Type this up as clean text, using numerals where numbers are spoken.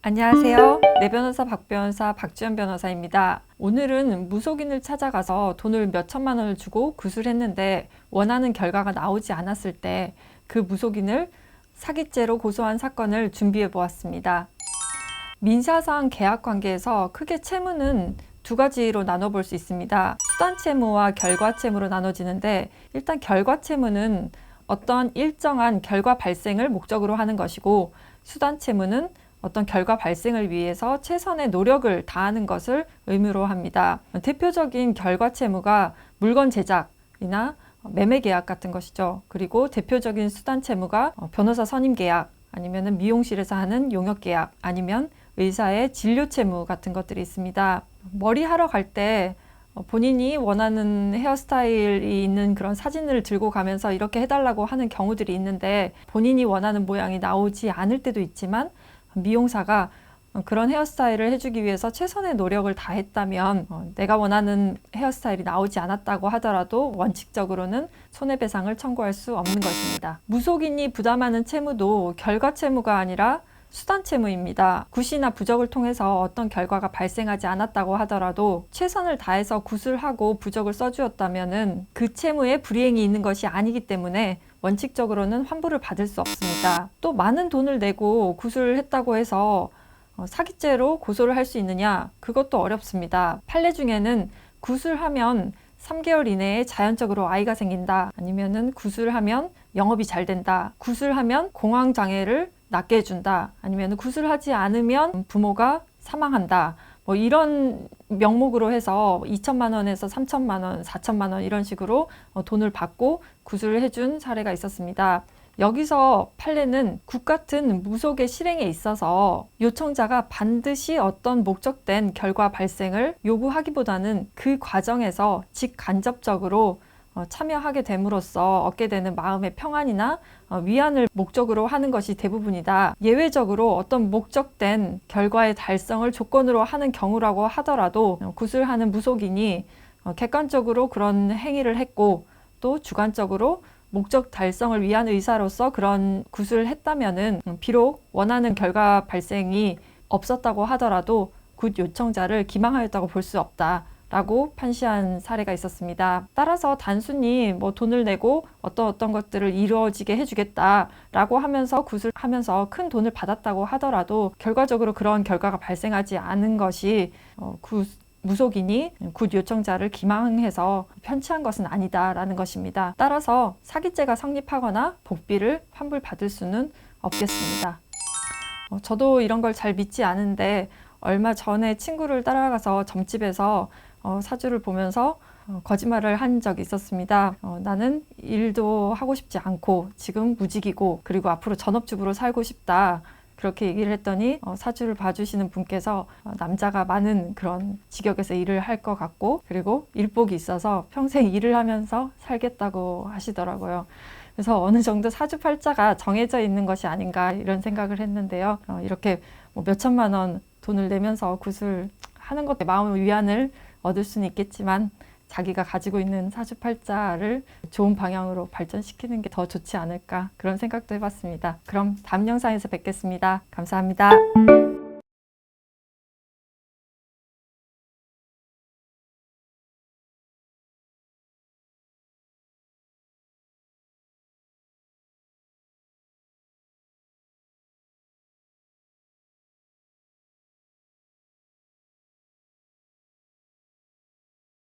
안녕하세요. 내 변호사 박 변호사 박주연 변호사입니다. 오늘은 무속인을 찾아가서 돈을 몇 천만 원을 주고 구술했는데 원하는 결과가 나오지 않았을 때 그 무속인을 사기죄로 고소한 사건을 준비해 보았습니다. 민사상 계약 관계에서 크게 채무는 두 가지로 나눠볼 수 있습니다. 수단 채무와 결과 채무로 나눠지는데, 일단 결과 채무는 어떤 일정한 결과 발생을 목적으로 하는 것이고, 수단 채무는 어떤 결과 발생을 위해서 최선의 노력을 다하는 것을 의무로 합니다. 대표적인 결과 채무가 물건 제작이나 매매 계약 같은 것이죠. 그리고 대표적인 수단 채무가 변호사 선임 계약, 아니면 미용실에서 하는 용역 계약, 아니면 의사의 진료 채무 같은 것들이 있습니다. 머리 하러 갈 때 본인이 원하는 헤어스타일이 있는 그런 사진을 들고 가면서 이렇게 해달라고 하는 경우들이 있는데, 본인이 원하는 모양이 나오지 않을 때도 있지만 미용사가 그런 헤어스타일을 해주기 위해서 최선의 노력을 다했다면 내가 원하는 헤어스타일이 나오지 않았다고 하더라도 원칙적으로는 손해배상을 청구할 수 없는 것입니다. 무속인이 부담하는 채무도 결과 채무가 아니라 수단 채무입니다. 굿이나 부적을 통해서 어떤 결과가 발생하지 않았다고 하더라도 최선을 다해서 굿을 하고 부적을 써주었다면 그 채무에 불이행이 있는 것이 아니기 때문에 원칙적으로는 환불을 받을 수 없습니다. 또 많은 돈을 내고 굿을 했다고 해서 사기죄로 고소를 할 수 있느냐? 그것도 어렵습니다. 판례 중에는 굿을 하면 3개월 이내에 자연적으로 아이가 생긴다, 아니면은 굿을 하면 영업이 잘 된다, 굿을 하면 공황장애를 낫게 해준다, 아니면 굿을 하지 않으면 부모가 사망한다, 뭐 이런 명목으로 해서 2천만 원에서 3천만 원, 4천만 원 이런 식으로 돈을 받고 굿을 해준 사례가 있었습니다. 여기서 판례는 굿 같은 무속의 실행에 있어서 요청자가 반드시 어떤 목적된 결과 발생을 요구하기보다는 그 과정에서 직간접적으로 참여하게 됨으로써 얻게 되는 마음의 평안이나 위안을 목적으로 하는 것이 대부분이다. 예외적으로 어떤 목적된 결과의 달성을 조건으로 하는 경우라고 하더라도 굿을 하는 무속인이 객관적으로 그런 행위를 했고 또 주관적으로 목적 달성을 위한 의사로서 그런 굿을 했다면은 비록 원하는 결과 발생이 없었다고 하더라도 굿 요청자를 기망하였다고 볼 수 없다 라고 판시한 사례가 있었습니다. 따라서 단순히 뭐 돈을 내고 어떤 것들을 이루어지게 해주겠다 라고 하면서 굿을 하면서 큰 돈을 받았다고 하더라도 결과적으로 그런 결과가 발생하지 않은 것이 무속인이 굿 요청자를 기망해서 편취한 것은 아니다라는 것입니다. 따라서 사기죄가 성립하거나 복비를 환불받을 수는 없겠습니다. 저도 이런 걸 잘 믿지 않은데 얼마 전에 친구를 따라가서 점집에서 사주를 보면서 거짓말을 한 적이 있었습니다. 나는 일도 하고 싶지 않고 지금 무직이고 그리고 앞으로 전업주부로 살고 싶다. 그렇게 얘기를 했더니 사주를 봐주시는 분께서 남자가 많은 그런 직역에서 일을 할 것 같고 그리고 일복이 있어서 평생 일을 하면서 살겠다고 하시더라고요. 그래서 어느 정도 사주팔자가 정해져 있는 것이 아닌가 이런 생각을 했는데요. 이렇게 몇 천만 원 돈을 내면서 굿을 하는 것에 마음의 위안을 얻을 수는 있겠지만 자기가 가지고 있는 사주팔자를 좋은 방향으로 발전시키는 게 더 좋지 않을까 그런 생각도 해봤습니다. 그럼 다음 영상에서 뵙겠습니다. 감사합니다.